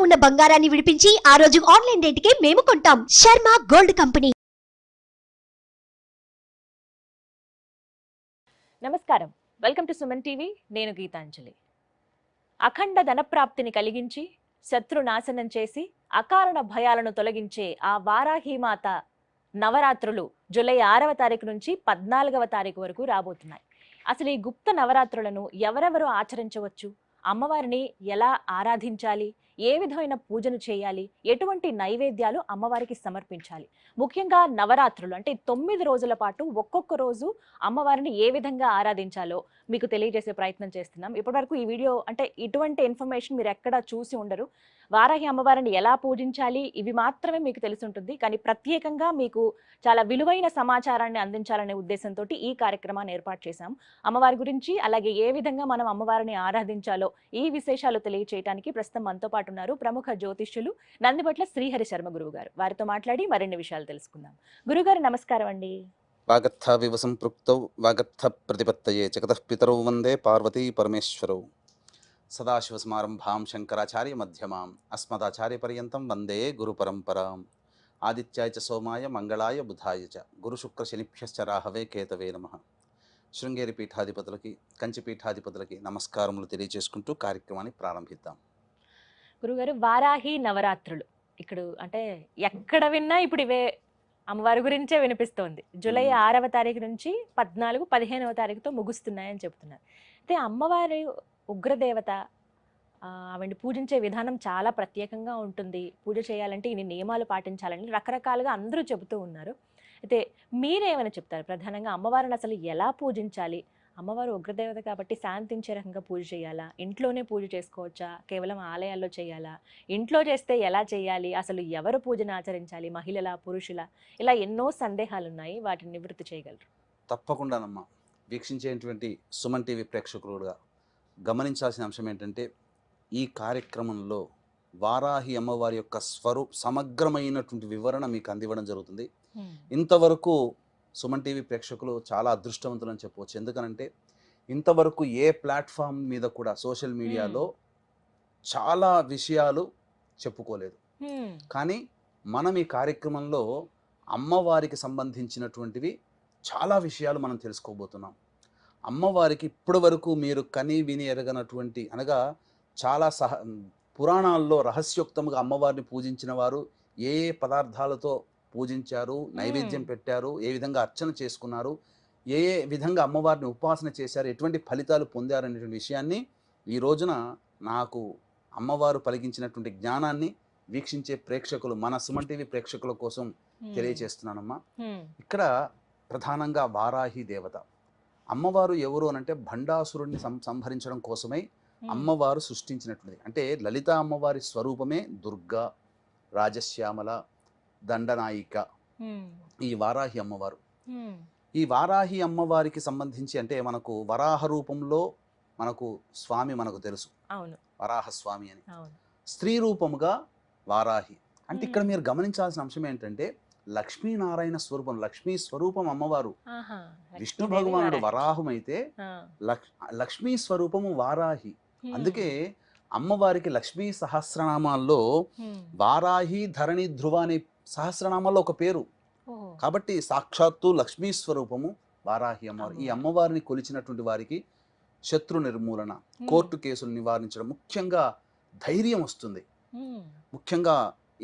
ఉన్న బంగారాన్ని విడిపించి ఆ రోజు ఆన్లైన్ రేటుకే మేము కొంటాం. Sharma gold company. నమస్కారం, వెల్కమ్ టు సుమన్ టీవీ. నేను గీతాంజలి. అఖండ ధనప్రాప్తిని కలిగించి శత్రు నాశనం చేసి అకారణ భయాలను తొలగించే ఆ వారాహీమాత నవరాత్రులు జూలై 6వ తారీఖు నుంచి 14వ తారీఖు వరకు రాబోతున్నాయి. అసలు ఈ గుప్త నవరాత్రులను ఎవరెవరు ఆచరించవచ్చు, అమ్మవారిని ఎలా ఆరాధించాలి, ఏ విధమైన పూజను చేయాలి, ఎటువంటి నైవేద్యాలు అమ్మవారికి సమర్పించాలి, ముఖ్యంగా నవరాత్రులు అంటే 9 రోజుల పాటు ఒక్కొక్క రోజు అమ్మవారిని ఏ విధంగా ఆరాధించాలో మీకు తెలియజేసే ప్రయత్నం చేస్తున్నాం. ఇప్పటివరకు ఈ వీడియో అంటే ఇటువంటి ఇన్ఫర్మేషన్ మీరు ఎక్కడా చూసి ఉండరు. వారాహి అమ్మవారిని ఎలా పూజించాలి ఇవి మాత్రమే మీకు తెలిసి ఉంటుంది. కానీ ప్రత్యేకంగా మీకు చాలా విలువైన సమాచారాన్ని అందించాలనే ఉద్దేశంతో ఈ కార్యక్రమాన్ని ఏర్పాటు చేశాం. అమ్మవారి గురించి అలాగే ఏ విధంగా మనం అమ్మవారిని ఆరాధించాలో ఈ విశేషాలు తెలియచేయడానికి ప్రస్తుతం మనతో పాటు ఉన్నారు ప్రముఖ జ్యోతిష్యులు నందిబట్ల శ్రీహరి శర్మ గురువు గారు. వారితో మాట్లాడి మరిన్ని విషయాలు తెలుసుకుందాం. గురుగారు నమస్కారం అండి. వాగర్థ వివ సంపృక్తౌ వాగర్థ ప్రతిపత్తయే జగతః పితరౌ వందే పార్వతీ పరమేశ్వరౌ. సదాశివసమారంభాం శంకరాచార్య మధ్యమాం అస్మదాచార్య పర్యంతం వందే గురు పరంపరాం. ఆదిత్యాయ చ సోమాయ మంగళాయ బుధాయ చ గురు శుక్ర శనిభ్యశ్చ రాహవే కేతవే నమః. శృంగేరి పీఠాధిపతులకి కంచి పీఠాధిపతులకి నమస్కారములు తెలియజేసుకుంటూ కార్యక్రమాన్ని ప్రారంభిద్దాం. గురుగారు, వారాహి నవరాత్రులు ఇక్కడ అంటే ఎక్కడ విన్నా ఇప్పుడు ఇవే అమ్మవారి గురించే వినిపిస్తోంది. జూలై 6వ తారీఖు నుంచి 14, 15వ తారీఖుతో ముగుస్తున్నాయని చెప్తున్నారు. అయితే అమ్మవారి ఉగ్రదేవత, ఆవిడ్ని పూజించే విధానం చాలా ప్రత్యేకంగా ఉంటుంది. పూజ చేయాలంటే ఇన్ని నియమాలు పాటించాలని రకరకాలుగా అందరూ చెబుతూ ఉన్నారు. అయితే మీరేమైనా చెప్తారు? ప్రధానంగా అమ్మవారిని అసలు ఎలా పూజించాలి? అమ్మవారు ఉగ్రదేవత కాబట్టి శాంతించే రకంగా పూజ చేయాలా, ఇంట్లోనే పూజ చేసుకోవచ్చా, కేవలం ఆలయాల్లో చేయాలా, ఇంట్లో చేస్తే ఎలా చేయాలి, అసలు ఎవరు పూజను ఆచరించాలి, మహిళల పురుషుల, ఇలా ఎన్నో సందేహాలు ఉన్నాయి. వాటిని నివృత్తి చేయగలరు? తప్పకుండానమ్మా. వీక్షించేటువంటి సుమన్ టీవీ ప్రేక్షకులుగా గమనించాల్సిన అంశం ఏంటంటే, ఈ కార్యక్రమంలో వారాహి అమ్మవారి యొక్క సమగ్రమైనటువంటి వివరణ మీకు అందివ్వడం జరుగుతుంది. ఇంతవరకు సుమన్ టీవీ ప్రేక్షకులు చాలా అదృష్టవంతులు అని చెప్పవచ్చు. ఎందుకనంటే ఇంతవరకు ఏ ప్లాట్ఫామ్ మీద కూడా సోషల్ మీడియాలో చాలా విషయాలు చెప్పుకోలేదు. కానీ మనం ఈ కార్యక్రమంలో అమ్మవారికి సంబంధించినటువంటివి చాలా విషయాలు మనం తెలుసుకోబోతున్నాం. అమ్మవారికి ఇప్పటి వరకు మీరు కని విని ఎరగనటువంటి, అనగా చాలా పురాణాల్లో రహస్యోక్తంగా అమ్మవారిని పూజించిన వారు ఏ ఏ పదార్థాలతో పూజించారు, నైవేద్యం పెట్టారు, ఏ విధంగా అర్చన చేసుకున్నారు, ఏ ఏ విధంగా అమ్మవారిని ఉపాసన చేశారు, ఎటువంటి ఫలితాలు పొందారు అనేటువంటి విషయాన్ని ఈ రోజున నాకు అమ్మవారు పలికించినటువంటి జ్ఞానాన్ని వీక్షించే ప్రేక్షకులు, మన సుమన్ టీవీ ప్రేక్షకుల కోసం తెలియజేస్తున్నానమ్మా. ఇక్కడ ప్రధానంగా వారాహి దేవత అమ్మవారు ఎవరు అనంటే భండాసురుడిని సంహరించడం కోసమై అమ్మవారు సృష్టించినటువంటిది. అంటే లలిత అమ్మవారి స్వరూపమే దుర్గా, రాజశ్యామల, దండనాయిక ఈ వారాహి అమ్మవారు. ఈ వారాహి అమ్మవారికి సంబంధించి అంటే మనకు వరాహ రూపంలో మనకు స్వామి మనకు తెలుసు, వరాహ స్వామి అని. స్త్రీ రూపముగా వారాహి అంటే ఇక్కడ మీరు గమనించాల్సిన అంశం ఏంటంటే లక్ష్మీనారాయణ స్వరూపం, లక్ష్మీ స్వరూపం అమ్మవారు. విష్ణు భగవానుడు వరాహం అయితే లక్ష్మీ స్వరూపము వారాహి. అందుకే అమ్మవారికి లక్ష్మీ సహస్రనామాల్లో వారాహి, ధరణి, ధ్రువ అనే సహస్రనామాల్లో ఒక పేరు. కాబట్టి సాక్షాత్తు లక్ష్మీ స్వరూపము వారాహి అమ్మవారు. ఈ అమ్మవారిని కొలిచినటువంటి వారికి శత్రు నిర్మూలన, కోర్టు కేసులు నివారించడం, ముఖ్యంగా ధైర్యం వస్తుంది. ముఖ్యంగా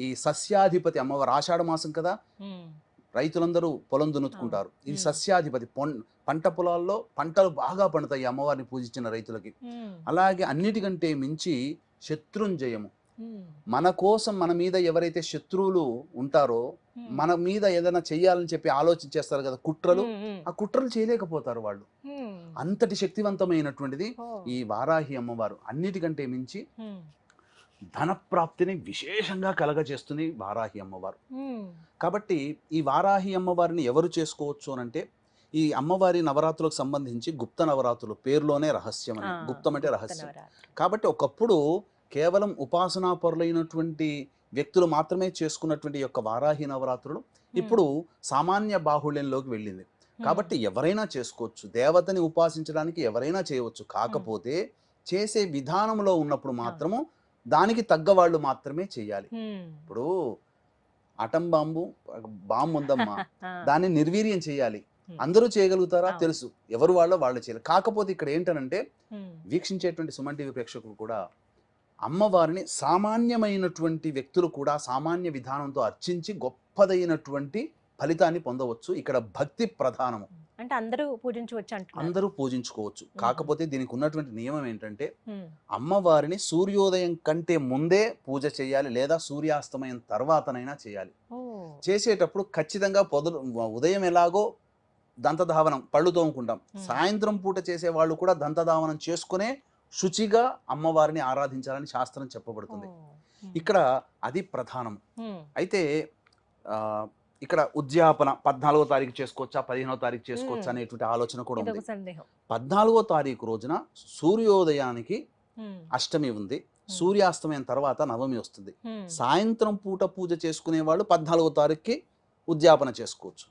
ఈ సస్యాధిపతి అమ్మవారు, ఆషాఢ మాసం కదా, రైతులందరూ పొలం దున్నుకుంటారు. ఇది సస్యాధిపతి, పంట పొలాల్లో పంటలు బాగా పండుతాయి అమ్మవారిని పూజించిన రైతులకి. అలాగే అన్నిటికంటే మించి శత్రుంజయము. మన కోసం మన మీద ఎవరైతే శత్రువులు ఉంటారో, మన మీద ఏదైనా చెయ్యాలని చెప్పి ఆలోచించేస్తారు కదా, కుట్రలు, ఆ కుట్రలు చేయలేకపోతారు వాళ్ళు. అంతటి శక్తివంతమైనటువంటిది ఈ వారాహి అమ్మవారు. అన్నిటికంటే మించి ధనప్రాప్తిని విశేషంగా కలగజేస్తుంది వారాహి అమ్మవారు. కాబట్టి ఈ వారాహి అమ్మవారిని ఎవరు చేసుకోవచ్చు అనంటే, ఈ అమ్మవారి నవరాత్రులకు సంబంధించి గుప్త నవరాత్రులు పేరులోనే రహస్యం అని, గుప్తం అంటే రహస్యం. కాబట్టి ఒకప్పుడు కేవలం ఉపాసనా పరులైనటువంటి వ్యక్తులు మాత్రమే చేసుకున్నటువంటి యొక్క వారాహి నవరాత్రులు ఇప్పుడు సామాన్య బాహుళ్యంలోకి వెళ్ళింది. కాబట్టి ఎవరైనా చేసుకోవచ్చు, దేవతని ఉపాసించడానికి ఎవరైనా చేయవచ్చు. కాకపోతే చేసే విధానంలో ఉన్నప్పుడు మాత్రము దానికి తగ్గ వాళ్ళు మాత్రమే చేయాలి. ఇప్పుడు అటం బాంబు ఉందమ్మా, దాన్ని నిర్వీర్యం చేయాలి. అందరూ చేయగలుగుతారా? తెలుసు, ఎవరు వాళ్ళు చేయాలి. కాకపోతే ఇక్కడ ఏంటనంటే వీక్షించేటువంటి సుమన్ టీవీ ప్రేక్షకులు కూడా అమ్మవారిని సామాన్యమైనటువంటి వ్యక్తులు కూడా సామాన్య విధానంతో అర్చించి గొప్పదైనటువంటి ఫలితాన్ని పొందవచ్చు. ఇక్కడ భక్తి ప్రధానము, అంటే అందరూ పూజించవచ్చు, అందరూ పూజించుకోవచ్చు. కాకపోతే దీనికి ఉన్నటువంటి నియమం ఏంటంటే అమ్మవారిని సూర్యోదయం కంటే ముందే పూజ చేయాలి, లేదా సూర్యాస్తమయం తర్వాతనైనా చేయాలి. చేసేటప్పుడు ఖచ్చితంగా ఉదయం ఎలాగో దంతధావనం, పళ్ళు తోముకుంటాం, సాయంత్రం పూట చేసే వాళ్ళు కూడా దంతధావనం చేసుకునే శుచిగా అమ్మవారిని ఆరాధించాలని శాస్త్రం చెప్పబడుతుంది. ఇక్కడ అది ప్రధానం. అయితే ఇక్కడ ఉద్యాపన 14వ తారీఖు చేసుకోవచ్చా, 15వ తారీఖు చేసుకోవచ్చా అనేటువంటి ఆలోచన కూడా ఉంది. 14వ తారీఖు రోజున సూర్యోదయానికి అష్టమి ఉంది, సూర్యాస్తమయం తర్వాత నవమి వస్తుంది. సాయంత్రం పూట పూజ చేసుకునే వాళ్ళు 14వ తారీఖుకి ఉద్యాపన చేసుకోవచ్చు.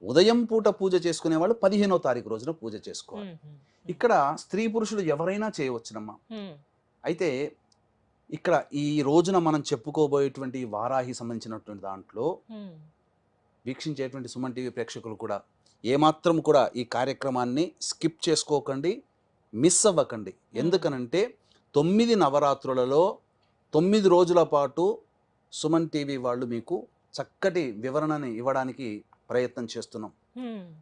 ఉదయం పూట పూజ చేసుకునే వాళ్ళు 15వ తారీఖు రోజున పూజ చేసుకోవాలి. ఇక్కడ స్త్రీ పురుషులు ఎవరైనా చేయవచ్చునమ్మా. అయితే ఇక్కడ ఈ రోజున మనం చెప్పుకోబోయేటువంటి వారాహి సంబంధించినటువంటి దాంట్లో వీక్షించేటువంటి సుమన్ టీవీ ప్రేక్షకులు కూడా ఏమాత్రం కూడా ఈ కార్యక్రమాన్ని స్కిప్ చేసుకోకండి, మిస్ అవ్వకండి. ఎందుకనంటే 9 నవరాత్రులలో 9 రోజుల పాటు సుమన్ టీవీ వాళ్ళు మీకు చక్కటి వివరణని ఇవ్వడానికి ప్రయత్నం చేస్తున్నాం.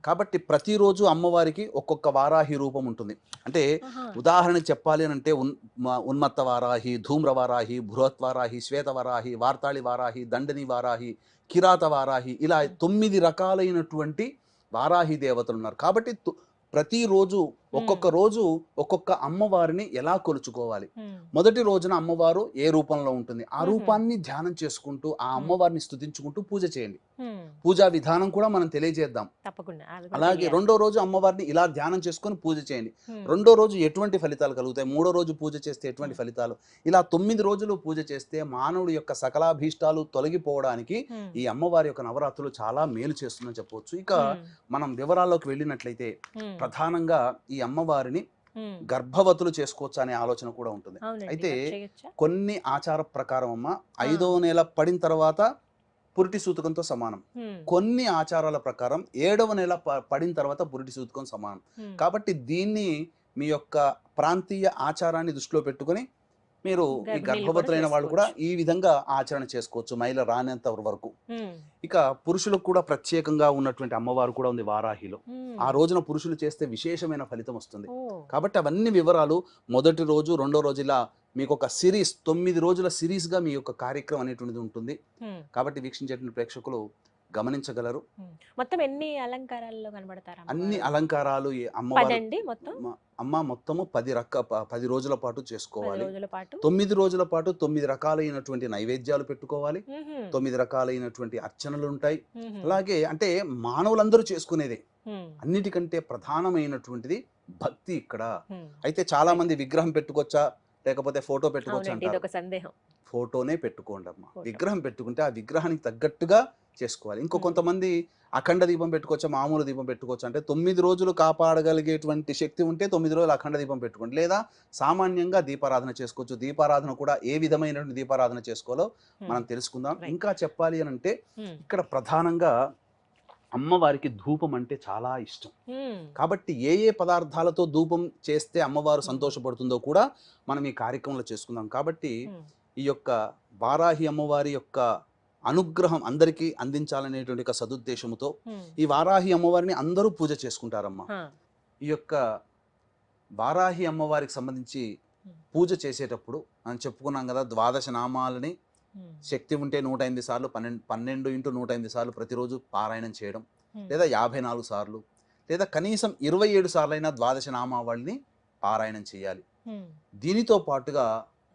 కాబట్టి ప్రతిరోజు అమ్మవారికి ఒక్కొక్క వారాహి రూపం ఉంటుంది. అంటే ఉదాహరణ చెప్పాలి అని అంటే ఉన్మత్త వారాహి, ధూమ్ర వారాహి, బృహత్ వారాహి, శ్వేత వారాహి, వార్తాళి వారాహి, దండని వారాహి, కిరాత వారాహి, ఇలా 9 రకాలైనటువంటి వారాహి దేవతలు ఉన్నారు. కాబట్టి ప్రతిరోజు ఒక్కొక్క రోజు ఒక్కొక్క అమ్మవారిని ఎలా కొలుచుకోవాలి. మొదటి రోజున అమ్మవారు ఏ రూపంలో ఉంటుంది, ఆ రూపాన్ని ధ్యానం చేసుకుంటూ ఆ అమ్మవారిని స్తుతించుకుంటూ పూజ చేయండి. పూజా విధానం కూడా మనం తెలియజేద్దాం. అలాగే రెండో రోజు అమ్మవారిని ఇలా ధ్యానం చేసుకొని పూజ చేయండి. రెండో రోజు ఎటువంటి ఫలితాలు కలుగుతాయి, మూడో రోజు పూజ చేస్తే ఎటువంటి ఫలితాలు, ఇలా 9 రోజులు పూజ చేస్తే మానవుడి యొక్క సకలాభీష్టాలు తొలగిపోవడానికి ఈ అమ్మవారి యొక్క నవరాత్రులు చాలా మేలు చేస్తుందని చెప్పవచ్చు. ఇక మనం వివరాల్లోకి వెళ్ళినట్లయితే ప్రధానంగా ఈ అమ్మవారిని గర్భవతులు చేసుకోవచ్చు అనే ఆలోచన కూడా ఉంటుంది. అయితే కొన్ని ఆచార ప్రకారం అమ్మ 5వ నెల పడిన తర్వాత పురిటి సూతకంతో సమానం, కొన్ని ఆచారాల ప్రకారం 7వ నెల పడిన తర్వాత పురిటి సూతకం సమానం. కాబట్టి దీన్ని మీ యొక్క ప్రాంతీయ ఆచారాన్ని దృష్టిలో పెట్టుకొని మీరు ఈ గర్భవతులైన వాళ్ళు కూడా ఈ విధంగా ఆచరణ చేసుకోవచ్చు మైల రానంత వరకు. ఇక పురుషులకు కూడా ప్రత్యేకంగా ఉన్నటువంటి అమ్మవారు కూడా ఉంది వారాహిలో. ఆ రోజున పురుషులు చేస్తే విశేషమైన ఫలితం వస్తుంది. కాబట్టి అవన్నీ వివరాలు మొదటి రోజు రెండో రోజు ఇలా మీకు ఒక సిరీస్ 9 రోజుల సిరీస్ గా మీ యొక్క కార్యక్రమం అనేటువంటిది ఉంటుంది. కాబట్టి వీక్షించేటువంటి ప్రేక్షకులు గమనించగలరు. మొత్తం ఎన్ని అలంకారాల్లో కనబడతారు? అన్ని అలంకారాలు అమ్మ మొత్తము 10 రోజుల పాటు చేసుకోవాలి. 9 రోజుల పాటు 9 రకాలైనటువంటి నైవేద్యాలు పెట్టుకోవాలి, 9 రకాలైనటువంటి అర్చనలు ఉంటాయి. అలాగే అంటే మానవులందరూ చేసుకునేదే. అన్నిటికంటే ప్రధానమైనటువంటిది భక్తి ఇక్కడ. అయితే చాలా మంది విగ్రహం పెట్టుకోవచ్చా లేకపోతే ఫోటో పెట్టుకోవచ్చా అంటారు. ఫోటోనే పెట్టుకోండి అమ్మా. విగ్రహం పెట్టుకుంటే ఆ విగ్రహానికి తగ్గట్టుగా చేసుకోవాలి. ఇంకో కొంతమంది అఖండ దీపం పెట్టుకోవచ్చా, మామూలు దీపం పెట్టుకోవచ్చు అంటే 9 రోజులు కాపాడగలిగేటువంటి శక్తి ఉంటే 9 రోజులు అఖండ దీపం పెట్టుకోండి, లేదా సామాన్యంగా దీపారాధన చేసుకోవచ్చు. దీపారాధన కూడా ఏ విధమైనటువంటి దీపారాధన చేసుకోవాలో మనం తెలుసుకుందాం. ఇంకా చెప్పాలి అని అంటే ఇక్కడ ప్రధానంగా అమ్మవారికి ధూపం అంటే చాలా ఇష్టం. కాబట్టి ఏ పదార్థాలతో ధూపం చేస్తే అమ్మవారు సంతోషపడుతుందో కూడా మనం ఈ కార్యక్రమంలో చేసుకుందాం. కాబట్టి ఈ యొక్క వారాహి అమ్మవారి యొక్క అనుగ్రహం అందరికీ అందించాలనేటువంటి ఒక సదుద్దేశంతో ఈ వారాహి అమ్మవారిని అందరూ పూజ చేసుకుంటారమ్మా. ఈ యొక్క వారాహి అమ్మవారికి సంబంధించి పూజ చేసేటప్పుడు మనం చెప్పుకున్నాం కదా, 12 నామాలని శక్తి ఉంటే 108 సార్లు 12 × 108 సార్లు ప్రతిరోజు పారాయణం చేయడం, లేదా 54 సార్లు, లేదా కనీసం 27 సార్లైనా 12 నామావళిని పారాయణం చేయాలి. దీనితో పాటుగా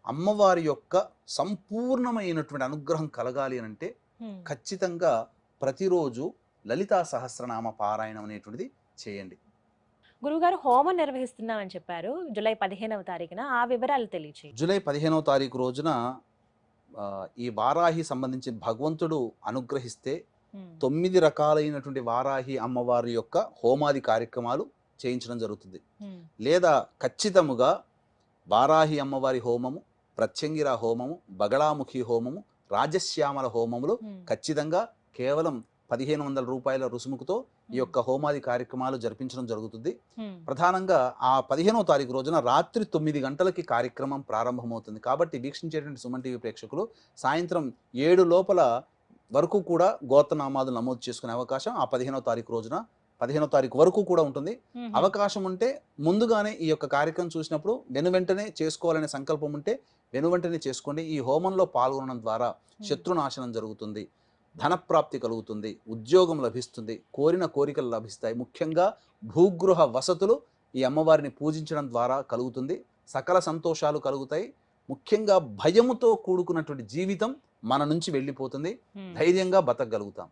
అమ్మవారి యొక్క సంపూర్ణమైనటువంటి అనుగ్రహం కలగాలి అని అంటే ఖచ్చితంగా ప్రతిరోజు లలితా సహస్రనామ పారాయణం అనేటువంటిది చేయండి. గురుగారు హోమం నిర్వహిస్తున్నామని చెప్పారు జూలై 15వ తారీఖున, ఆ వివరాలు తెలియచేయండి. జూలై 15వ తారీఖు రోజున ఈ వారాహి సంబంధించి భగవంతుడు అనుగ్రహిస్తే 9 రకాలైనటువంటి వారాహి అమ్మవారి యొక్క హోమాది కార్యక్రమాలు చేయించడం జరుగుతుంది. లేదా ఖచ్చితముగా వారాహి అమ్మవారి హోమము, ప్రత్యంగిర హోమము, బగళాముఖి హోమము, రాజశ్యామల హోమములు ఖచ్చితంగా కేవలం 1500 రూపాయల రుసుముకుతో ఈ యొక్క హోమాది కార్యక్రమాలు జరిపించడం జరుగుతుంది. ప్రధానంగా ఆ 15వ తారీఖు రోజున రాత్రి 9 గంటలకి కార్యక్రమం ప్రారంభమవుతుంది. కాబట్టి వీక్షించేటువంటి సుమన్ టీవీ ప్రేక్షకులు సాయంత్రం 7 లోపల వరకు కూడా గోత్రనామాదులు నమోదు చేసుకునే అవకాశం ఆ 15వ తారీఖు రోజున 15వ తారీఖు వరకు కూడా ఉంటుంది. అవకాశం ఉంటే ముందుగానే ఈ యొక్క కార్యక్రమం చూసినప్పుడు వెనువెంటనే చేసుకోవాలనే సంకల్పం ఉంటే వెనువెంటనే చేసుకోండి. ఈ హోమంలో పాల్గొనడం ద్వారా శత్రునాశనం జరుగుతుంది, ధనప్రాప్తి కలుగుతుంది, ఉద్యోగం లభిస్తుంది, కోరిన కోరికలు లభిస్తాయి. ముఖ్యంగా భూగృహ వసతులు ఈ అమ్మవారిని పూజించడం ద్వారా కలుగుతుంది. సకల సంతోషాలు కలుగుతాయి. ముఖ్యంగా భయముతో కూడుకున్నటువంటి జీవితం మన నుంచి వెళ్ళిపోతుంది. ధైర్యంగా బతకగలుగుతాం.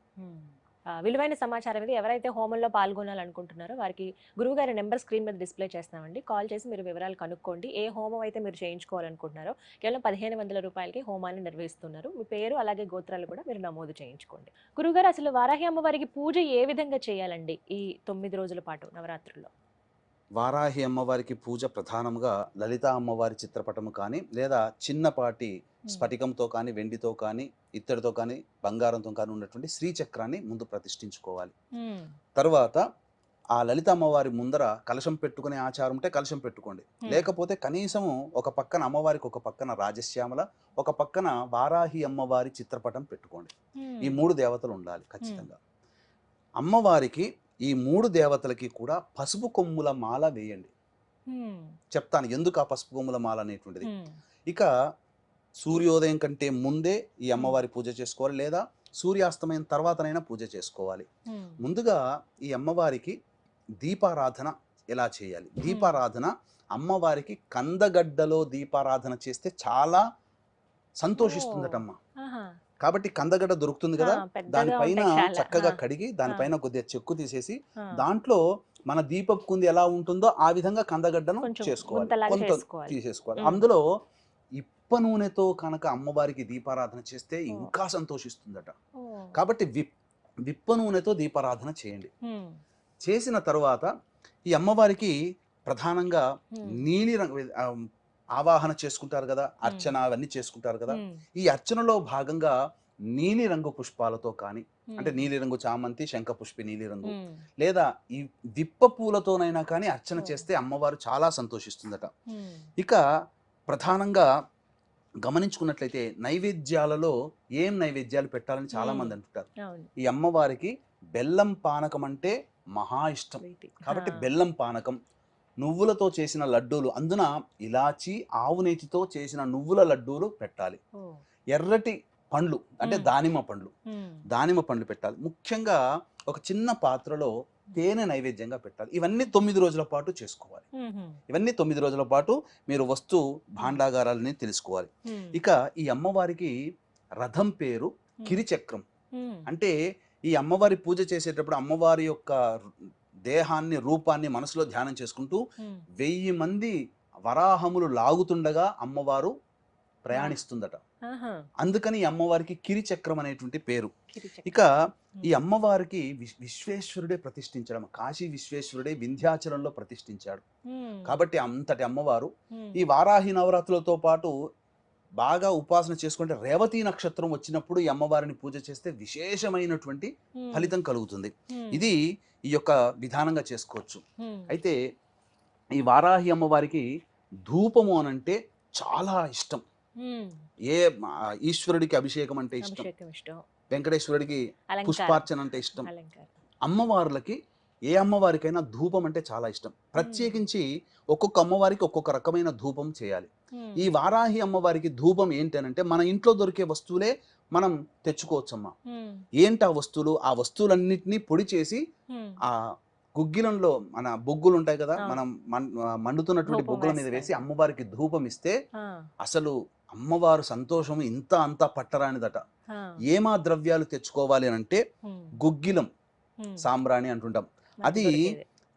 విలువైన సమాచారం ఇది. ఎవరైతే హోమంలో పాల్గొనాలనుకుంటున్నారో వారికి గురువుగారి నెంబర్ స్క్రీన్ మీద డిస్ప్లే చేస్తామండి. కాల్ చేసి మీరు వివరాలు కనుక్కోండి. ఏ హోమం అయితే మీరు చేయించుకోవాలనుకుంటున్నారో కేవలం 1500 రూపాయలకి హోమాన్ని నిర్వహిస్తున్నారు. మీ పేరు అలాగే గోత్రాలు కూడా మీరు నమోదు చేయించుకోండి. గురువుగారు, అసలు వారాహి అమ్మవారికి పూజ ఏ విధంగా చేయాలండి ఈ 9 రోజుల పాటు నవరాత్రుల్లో? వారాహి అమ్మవారికి పూజ ప్రధానంగా లలితా అమ్మవారి చిత్రపటము కానీ లేదా చిన్నపాటి స్ఫటికంతో కానీ వెండితో కానీ ఇత్తడితో కానీ బంగారంతో కానీ ఉన్నటువంటి శ్రీచక్రాన్ని ముందు ప్రతిష్ఠించుకోవాలి. తర్వాత ఆ లలిత అమ్మవారి ముందర కలశం పెట్టుకునే ఆచారం ఉంటే కలశం పెట్టుకోండి. లేకపోతే కనీసము ఒక పక్కన అమ్మవారికి ఒక పక్కన రాజశ్యామల, ఒక పక్కన వారాహి అమ్మవారి చిత్రపటం పెట్టుకోండి. ఈ 3 దేవతలు ఉండాలి ఖచ్చితంగా. అమ్మవారికి ఈ 3 దేవతలకి కూడా పసుపు కొమ్ముల మాల వేయండి. చెప్తాను ఎందుకు ఆ పసుపు కొమ్ముల మాల అనేటువంటిది. ఇక సూర్యోదయం కంటే ముందే ఈ అమ్మవారి పూజ చేసుకోవాలి, లేదా సూర్యాస్తమయం తర్వాతనైనా పూజ చేసుకోవాలి. ముందుగా ఈ అమ్మవారికి దీపారాధన ఎలా చేయాలి? దీపారాధన అమ్మవారికి కందగడ్డలో దీపారాధన చేస్తే చాలా సంతోషిస్తుందటమ్మ. కాబట్టి కందగడ్డ దొరుకుతుంది కదా, దానిపైన చక్కగా కడిగి దానిపైన కొద్దిగా చెక్కు తీసేసి దాంట్లో మన దీపపు కుంది ఎలా ఉంటుందో ఆ విధంగా కందగడ్డను చేసుకోవాలి, కొంత తీసేసుకోవాలి. అందులో ఇప్ప నూనెతో కనుక అమ్మవారికి దీపారాధన చేస్తే ఇంకా సంతోషిస్తుందట. కాబట్టి విప్ప నూనెతో దీపారాధన చేయండి. చేసిన తర్వాత ఈ అమ్మవారికి ప్రధానంగా నీలి రంగు ఆవాహన చేసుకుంటారు కదా, అర్చన అవన్నీ చేసుకుంటారు కదా. ఈ అర్చనలో భాగంగా నీలి రంగు పుష్పాలతో కానీ, అంటే నీలి రంగు చామంతి, శంఖ పుష్పి నీలి రంగు, లేదా ఈ విప్ప పూలతోనైనా కానీ అర్చన చేస్తే అమ్మవారు చాలా సంతోషిస్తుందట. ఇక ప్రధానంగా గమనించుకున్నట్లయితే నైవేద్యాలలో ఏం నైవేద్యాలు పెట్టాలని చాలా మంది అంటుంటారు. ఈ అమ్మవారికి బెల్లం పానకం అంటే మహా ఇష్టం. కాబట్టి బెల్లం పానకం, నువ్వులతో చేసిన లడ్డూలు, అందున ఇలాచి ఆవు నేతితో చేసిన నువ్వుల లడ్డూలు పెట్టాలి. ఎర్రటి పండ్లు అంటే దానిమ్మ పండ్లు పెట్టాలి. ముఖ్యంగా ఒక చిన్న పాత్రలో తేనె నైవేద్యంగా పెట్టాలి. ఇవన్నీ 9 రోజుల పాటు చేసుకోవాలి. ఇవన్నీ 9 రోజుల పాటు మీరు వస్తు భాండాగారాలని తెలుసుకోవాలి. ఇక ఈ అమ్మవారికి రథం పేరు కిరిచక్రం. అంటే ఈ అమ్మవారి పూజ చేసేటప్పుడు అమ్మవారి యొక్క దేహాన్ని, రూపాన్ని మనసులో ధ్యానం చేసుకుంటూ 1000 మంది వరాహములు లాగుతుండగా అమ్మవారు ప్రయాణిస్తుందట. అందుకని ఈ అమ్మవారికి కిరిచక్రం అనేటువంటి పేరు. ఇక ఈ అమ్మవారికి విశ్వేశ్వరుడే ప్రతిష్ఠించడం, కాశీ విశ్వేశ్వరుడే వింధ్యాచలంలో ప్రతిష్ఠించాడు. కాబట్టి అంతటి అమ్మవారు ఈ వారాహి నవరాత్రులతో పాటు బాగా ఉపాసన చేసుకుంటే రేవతి నక్షత్రం వచ్చినప్పుడు ఈ అమ్మవారిని పూజ చేస్తే విశేషమైనటువంటి ఫలితం కలుగుతుంది. ఇది ఈ యొక్క విధానంగా చేసుకోవచ్చు. అయితే ఈ వారాహి అమ్మవారికి ధూపము అనంటే చాలా ఇష్టం. ఏ ఈశ్వరుడికి అభిషేకం అంటే ఇష్టం, వెంకటేశ్వరుడికి పుష్పార్చన అంటే ఇష్టం. అమ్మవార్లకి ఏ అమ్మవారికైనా ధూపం అంటే చాలా ఇష్టం. ప్రత్యేకించి ఒక్కొక్క అమ్మవారికి ఒక్కొక్క రకమైన ధూపం చేయాలి. ఈ వారాహి అమ్మవారికి ధూపం ఏంటనంటే మన ఇంట్లో దొరికే వస్తువులే మనం తెచ్చుకోవచ్చమ్మా. ఏంటి ఆ వస్తువులు? ఆ వస్తువులన్నిటినీ పొడి చేసి ఆ గుగ్గిలంలో మన బొగ్గులు ఉంటాయి కదా, మనం మండుతున్నటువంటి బొగ్గుల మీద వేసి అమ్మవారికి ధూపం ఇస్తే అసలు అమ్మవారు సంతోషం ఇంత అంతా పట్టరానిదట. ఏమా ద్రవ్యాలు తెచ్చుకోవాలి అని అంటే గుగ్గిలం, సాంబ్రాణి అంటుంటాం. అది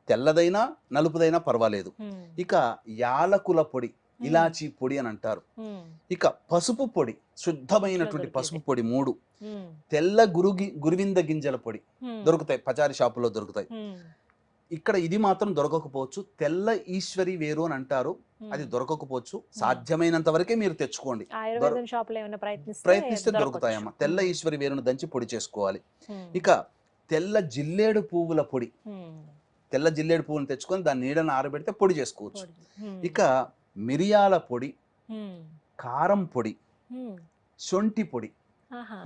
తెల్లదైనా నలుపుదైనా పర్వాలేదు. ఇక యాలకుల పొడి, ఇలాచీ పొడి అని అంటారు. ఇక పసుపు పొడి, శుద్ధమైనటువంటి పసుపు పొడి 3, తెల్ల గురువింద గింజల పొడి దొరుకుతాయి, పచారి షాపులో దొరుకుతాయి. ఇక్కడ ఇది మాత్రం దొరకకపోవచ్చు, తెల్ల ఈశ్వరి వేరు అని అంటారు, అది దొరకకపోవచ్చు. సాధ్యమైనంత వరకే మీరు తెచ్చుకోండి, ఆయుర్వేదం షాప్ లో ఏమైనా ప్రయత్నిస్తే దొరుకుతాయమ్మా. తెల్ల ఈశ్వరి వేరును దంచి పొడి చేసుకోవాలి. ఇక తెల్ల జిల్లేడు పువ్వుల పొడి, తెల్ల జిల్లేడు పువ్వును తెచ్చుకొని దాన్ని నీడను ఆరబెడితే పొడి చేసుకోవచ్చు. ఇక మిరియాల పొడి, కారం పొడి, శొంఠి పొడి,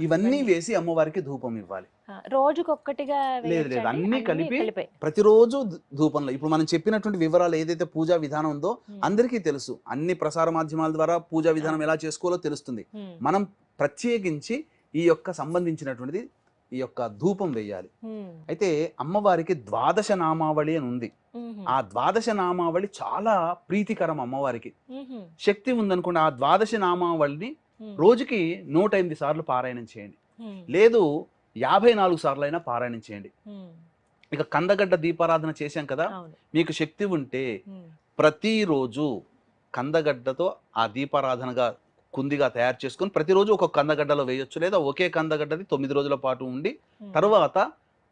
ఇవన్నీ వేసి అమ్మవారికి ధూపం ఇవ్వాలి. రోజుకొక్కటిగా లేదు లేదు, అన్ని కలిపి ప్రతిరోజు ధూపంలో. ఇప్పుడు మనం చెప్పినటువంటి వివరాలు ఏదైతే పూజా విధానం ఉందో అందరికీ తెలుసు, అన్ని ప్రసార మాధ్యమాల ద్వారా పూజా విధానం ఎలా చేసుకోవాలో తెలుస్తుంది. మనం ప్రత్యేకించి ఈ యొక్క సంబంధించినటువంటిది ఈ యొక్క ధూపం వేయాలి. అయితే అమ్మవారికి ద్వాదశ నామావళి అని ఉంది. ఆ ద్వాదశ నామావళి చాలా ప్రీతికరం అమ్మవారికి. శక్తి ఉందనుకోండి, ఆ ద్వాదశ నామావళిని రోజుకి 108 సార్లు పారాయణం చేయండి, లేదు 54 సార్లు అయినా పారాయణం చేయండి. ఇక కందగడ్డ దీపారాధన చేశాం కదా, మీకు శక్తి ఉంటే ప్రతిరోజు కందగడ్డతో ఆ దీపారాధనగా కుందిగా తయారు చేసుకొని ప్రతిరోజు ఒక కందగడ్డలో వేయొచ్చు, లేదా ఒకే కందగడ్డది 9 రోజుల పాటు ఉండి తర్వాత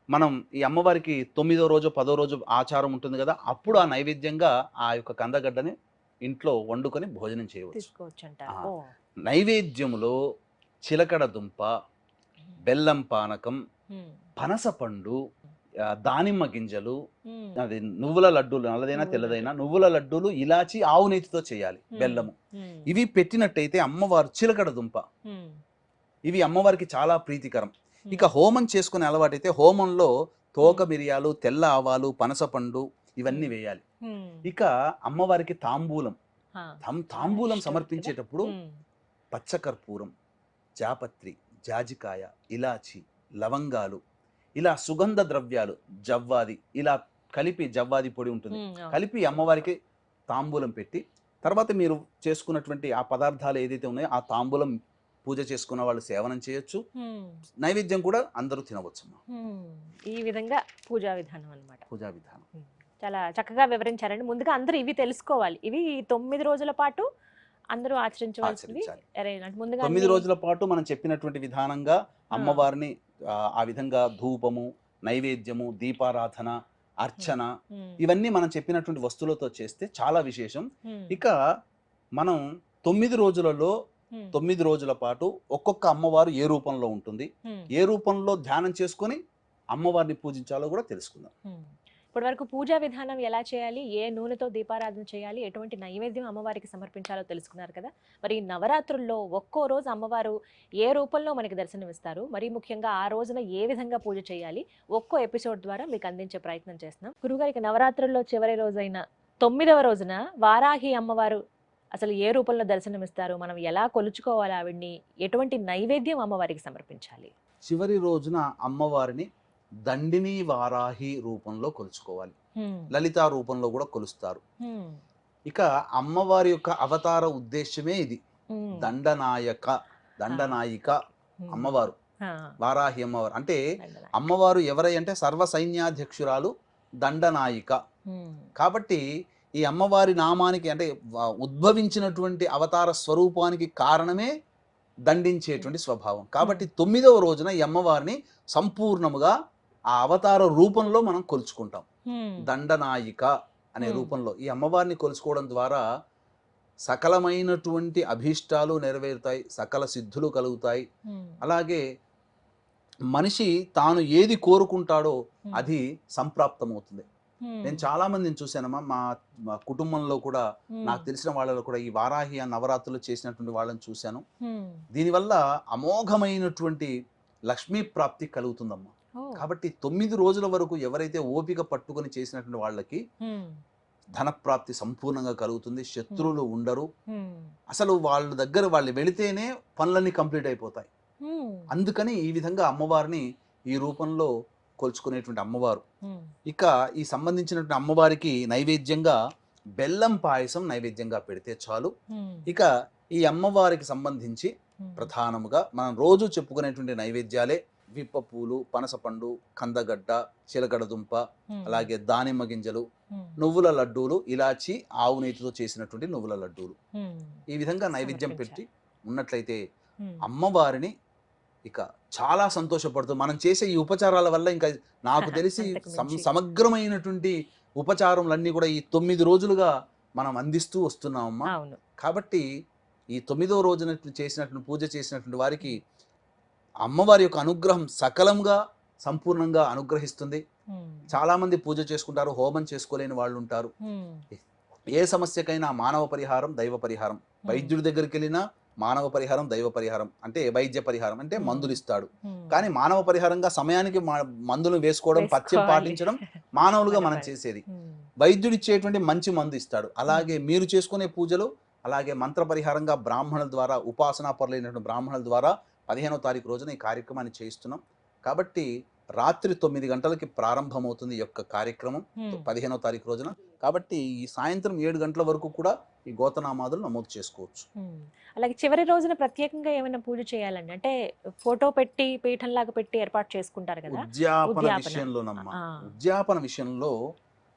మనం ఈ అమ్మవారికి 9వ రోజు 10వ రోజు ఆచారం ఉంటుంది కదా, అప్పుడు ఆ నైవేద్యంగా ఆ యొక్క కందగడ్డని ఇంట్లో వండుకొని భోజనం చేయవచ్చు. నైవేద్యములో చిలకడ దుంప, బెల్లం పానకం, పనసపండు, దానిమ్మ గింజలు, అది నువ్వుల లడ్డూలు, నల్లదైనా తెల్లదైనా నువ్వుల లడ్డూలు, ఇలాచి, ఆవు నేతితో చేయాలి, బెల్లము, ఇవి పెట్టినట్టయితే అమ్మవారు, చిలకడ దుంప, ఇవి అమ్మవారికి చాలా ప్రీతికరం. ఇక హోమం చేసుకునే అలవాటైతే హోమంలో తోక మిరియాలు, తెల్ల ఆవాలు, పనసపండు ఇవన్నీ వేయాలి. ఇక అమ్మవారికి తాంబూలం, తాంబూలం సమర్పించేటప్పుడు పచ్చకర్పూరం, జాపత్రి, జాజికాయ, ఇలాచి, లవంగాలు, ఇలా సుగంధ ద్రవ్యాలు, జవ్వాది, ఇలా కలిపి, జవ్వాది పొడి ఉంటుంది, కలిపి అమ్మవారికి తాంబూలం పెట్టి తర్వాత మీరు చేసుకున్నటువంటి ఆ పదార్థాలు ఏదైతే ఉన్నాయో ఆ తాంబూలం పూజ చేసుకున్న వాళ్ళు సేవనం చేయొచ్చు, నైవేద్యం కూడా అందరూ తినవచ్చు. ఈ విధంగా పూజా విధానం అన్నమాట. పూజా విధానం చాలా చక్కగా వివరించారండి. ముందుగా అందరూ ఇవి తెలుసుకోవాలి, ఇవి 9 రోజుల పాటు అందరూ ఆచరించవలసింది. 9 రోజుల పాటు మనం చెప్పినటువంటి విధానంగా అమ్మవారిని ఆ విధంగా ధూపము, నైవేద్యము, దీపారాధన, అర్చన, ఇవన్నీ మనం చెప్పినటువంటి వస్తువులతో చేస్తే చాలా విశేషం. ఇక మనం 9 రోజులలో 9 రోజుల పాటు ఒక్కొక్క అమ్మవారు ఏ రూపంలో ఉంటుంది, ఏ రూపంలో ధ్యానం చేసుకొని అమ్మవారిని పూజించాలో కూడా తెలుసుకుందాం. ఇప్పటి వరకు పూజా విధానం ఎలా చేయాలి, ఏ నూనెతో దీపారాధన చేయాలి, ఎటువంటి నైవేద్యం అమ్మవారికి సమర్పించాలో తెలుసుకున్నారు కదా. మరి నవరాత్రుల్లో ఒక్కో రోజు అమ్మవారు ఏ రూపంలో మనకి దర్శనమిస్తారు, మరి ముఖ్యంగా ఆ రోజున ఏ విధంగా పూజ చేయాలి, ఒక్కో ఎపిసోడ్ ద్వారా మీకు అందించే ప్రయత్నం చేస్తున్నాం. గురుగారికి నవరాత్రుల్లో చివరి రోజైన 9వ రోజున వారాహి అమ్మవారు అసలు ఏ రూపంలో దర్శనమిస్తారు, మనం ఎలా కొలుచుకోవాలి ఆవిడ్ని, ఎటువంటి నైవేద్యం అమ్మవారికి సమర్పించాలి? చివరి రోజున అమ్మవారిని దండిని వారాహి రూపంలో కొలుచుకోవాలి, లలితా రూపంలో కూడా కొలుస్తారు. ఇక అమ్మవారి యొక్క అవతార ఉద్దేశమే ఇది, దండనాయిక అమ్మవారు, వారాహి అమ్మవారు. అంటే అమ్మవారు ఎవరై అంటే సర్వ సైన్యాధ్యక్షురాలు, దండనాయిక. కాబట్టి ఈ అమ్మవారి నామానికి అంటే ఉద్భవించినటువంటి అవతార స్వరూపానికి కారణమే దండించేటువంటి స్వభావం. కాబట్టి 9వ రోజున ఈ అమ్మవారిని సంపూర్ణముగా ఆ అవతార రూపంలో మనం కొలుచుకుంటాం. దండనాయిక అనే రూపంలో ఈ అమ్మవారిని కొలుచుకోవడం ద్వారా సకలమైనటువంటి అభీష్టాలు నెరవేరుతాయి, సకల సిద్ధులు కలుగుతాయి. అలాగే మనిషి తాను ఏది కోరుకుంటాడో అది సంప్రాప్తమవుతుంది. నేను చాలా మందిని చూశానమ్మా, మా కుటుంబంలో కూడా నాకు తెలిసిన వాళ్ళలో కూడా ఈ వారాహి నవరాత్రులు చేసినటువంటి వాళ్ళని చూశాను. దీనివల్ల అమోఘమైనటువంటి లక్ష్మీ ప్రాప్తి కలుగుతుందమ్మా. కాబట్టి 9 రోజుల వరకు ఎవరైతే ఓపిక పట్టుకొని చేసినటువంటి వాళ్ళకి ధనప్రాప్తి సంపూర్ణంగా కలుగుతుంది, శత్రువులు ఉండరు, అసలు వాళ్ళ దగ్గర వాళ్ళు వెళితేనే పనులన్నీ కంప్లీట్ అయిపోతాయి. అందుకని ఈ విధంగా అమ్మవారిని ఈ రూపంలో కొలుచుకునేటువంటి అమ్మవారు. ఇక ఈ సంబంధించినటువంటి అమ్మవారికి నైవేద్యంగా బెల్లం పాయసం నైవేద్యంగా పెడితే చాలు. ఇక ఈ అమ్మవారికి సంబంధించి ప్రధానముగా మనం రోజు చెప్పుకునేటువంటి నైవేద్యాలే విప్ప పూలు, పనసపండు, కందగడ్డ, చిలకడ దుంప, అలాగే దానిమ్మ గింజలు, నువ్వుల లడ్డూలు, ఇలాచి, ఆవు నేతితో చేసినటువంటి నువ్వుల లడ్డూలు. ఈ విధంగా నైవేద్యం పెట్టి ఉన్నట్లయితే అమ్మవారిని ఇక చాలా సంతోషపడుతూ మనం చేసే ఈ ఉపచారాల వల్ల ఇంకా నాకు తెలిసి అంతకు మించి. సమగ్రమైనటువంటి ఉపచారములన్నీ కూడా ఈ 9 రోజులుగా మనం అందిస్తూ వస్తున్నామమ్మా. అవును. కాబట్టి ఈ 9వ రోజున చేసినటువంటి పూజ చేసినటువంటి వారికి అమ్మవారి యొక్క అనుగ్రహం సకలంగా సంపూర్ణంగా అనుగ్రహిస్తుంది. చాలామంది పూజ చేసుకుంటారు, హోమం చేసుకోలేని వాళ్ళు ఉంటారు. ఏ సమస్యకైనా మానవ పరిహారం దైవ పరిహారం. వైద్యుడి దగ్గరికి వెళ్ళినా మానవ పరిహారం దైవ పరిహారం. అంటే వైద్య పరిహారం అంటే మందులు ఇస్తాడు, కానీ మానవ పరిహారంగా సమయానికి మందులు వేసుకోవడం, పథ్యం వేసుకోవాలి. పాటించడం మానవులుగా మనం మన పని. చేసేది. వైద్యుడు ఇచ్చేటువంటి మంచి మందు ఇస్తాడు. అలాగే మీరు చేసుకునే పూజలు, అలాగే మంత్ర పరిహారంగా బ్రాహ్మణుల ద్వారా, ఉపాసనా పరులైనటువంటి బ్రాహ్మణుల ద్వారా 15వ తారీఖు రోజున ఈ కార్యక్రమాన్ని చేయిస్తున్నాం. కాబట్టి రాత్రి 9 గంటలకి ప్రారంభమవుతుంది ఈ యొక్క కార్యక్రమం 15వ తారీఖు రోజున. కాబట్టి ఈ సాయంత్రం 7 గంటల వరకు కూడా ఈ గోతనామాదులు నమోదు చేసుకోవచ్చు. అలాగే చివరి రోజున ప్రత్యేకంగా ఏమైనా పూజ చేయాలండి? అంటే ఫోటో పెట్టి పీఠంలాగా పెట్టి ఏర్పాటు చేసుకుంటారు కదా. ఉద్యాపన ఉద్యాపన. విషయంలోనమ్మా, ఆ. ఉద్యాపన విషయంలో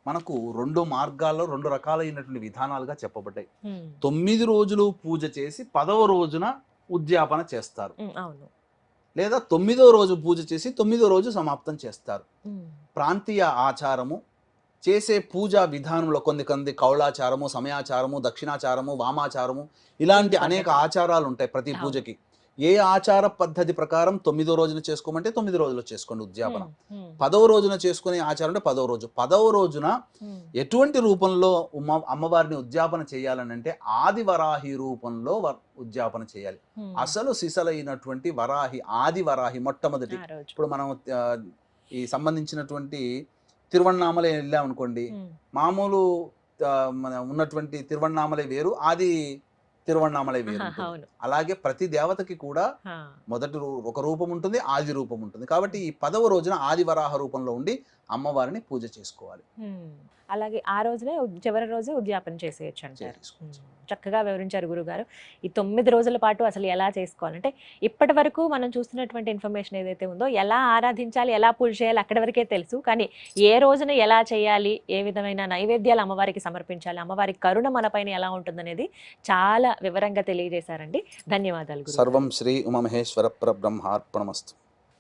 మనకు 2 మార్గాల్లో 2 రకాలైనటువంటి విధానాలుగా చెప్పబడ్డాయి. 9 రోజులు పూజ చేసి 10వ రోజున ఉద్యాపన చేస్తారు, అవును. లేదా 9వ రోజు పూజ చేసి 9వ రోజు సమాప్తం చేస్తారు. ప్రాంతీయ ఆచారము, చేసే పూజా విధానంలో కొన్ని కౌళాచారము, సమయాచారము, దక్షిణాచారము, వామాచారము, ఇలాంటి అనేక ఆచారాలు ఉంటాయి ప్రతి పూజకి. ఏ ఆచార పద్ధతి ప్రకారం 9వ రోజున చేసుకోమంటే 9 రోజులు చేసుకోండి ఉద్యాపన. 10వ రోజున చేసుకునే ఆచారం అంటే 10వ రోజు. 10వ రోజున ఎటువంటి రూపంలో అమ్మవారిని ఉద్యాపన చేయాలని అంటే ఆది వరాహి రూపంలో ఉద్యాపన చేయాలి. అసలు సిసలైనటువంటి వరాహి, ఆది వరాహి మొట్టమొదటి. ఇప్పుడు మనం ఈ సంబంధించినటువంటి తిరువణ్ణామలై వెళ్ళామనుకోండి, మామూలు మన ఉన్నటువంటి తిరువణ్ణామలై వేరు, ఆది తిరువణ్ణామలై వేరు ఉంటుంది. అలాగే ప్రతి దేవతకి కూడా మొదటి ఒక రూపం ఉంటుంది, ఆది రూపం ఉంటుంది. కాబట్టి ఈ 10వ రోజున ఆది వరాహ రూపంలో ఉండి అమ్మవారిని పూజ చేసుకోవాలి. అలాగే ఆ రోజునే చివరి రోజు ఉద్యాపన చేసేయచ్చు అంటారు. చక్కగా వివరించారు గురుగారు. ఈ 9 రోజుల పాటు అసలు ఎలా చేసుకోవాలంటే, ఇప్పటి వరకు మనం చూస్తున్నటువంటి ఇన్ఫర్మేషన్ ఏదైతే ఉందో, ఎలా ఆరాధించాలి, ఎలా పూజ చేయాలి అక్కడి వరకే తెలుసు. కానీ ఏ రోజున ఎలా చేయాలి, ఏ విధమైన నైవేద్యాలు అమ్మవారికి సమర్పించాలి, అమ్మవారి కరుణ మనపైన ఎలా ఉంటుందనేది చాలా వివరంగా తెలియజేశారండి. ధన్యవాదాలు గురుగారు. సర్వం శ్రీ ఉమామహేశ్వర పరబ్రహ్మార్పణమస్తు.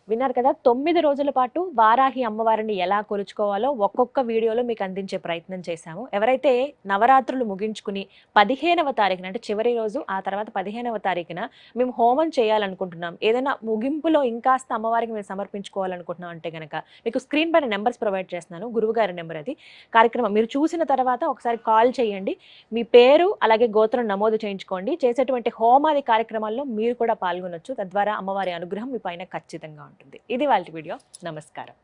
విన్నారు కదా, 9 రోజుల పాటు వారాహి అమ్మవారిని ఎలా కొలుచుకోవాలో ఒక్కొక్క వీడియోలో మీకు అందించే ప్రయత్నం చేశాము. ఎవరైతే నవరాత్రులు ముగించుకుని 15వ తారీఖున అంటే చివరి రోజు, ఆ తర్వాత 15వ తారీఖున మేము హోమం చేయాలనుకుంటున్నాం, ఏదైనా ముగింపులో ఇంకాస్త అమ్మవారికి మేము సమర్పించుకోవాలనుకుంటున్నాం అంటే కనుక మీకు స్క్రీన్ పైన నెంబర్స్ ప్రొవైడ్ చేస్తున్నాను. గురువుగారి నెంబర్ అది. కార్యక్రమం మీరు చూసిన తర్వాత ఒకసారి కాల్ చేయండి, మీ పేరు అలాగే గోత్రం నమోదు చేయించుకోండి. చేసేటువంటి హోమాది కార్యక్రమాల్లో మీరు కూడా పాల్గొనొచ్చు. తద్వారా అమ్మవారి అనుగ్రహం మీ పైన ఖచ్చితంగా ఉంటుంది. ఇది వాళ్ళ వీడియో. నమస్కారం.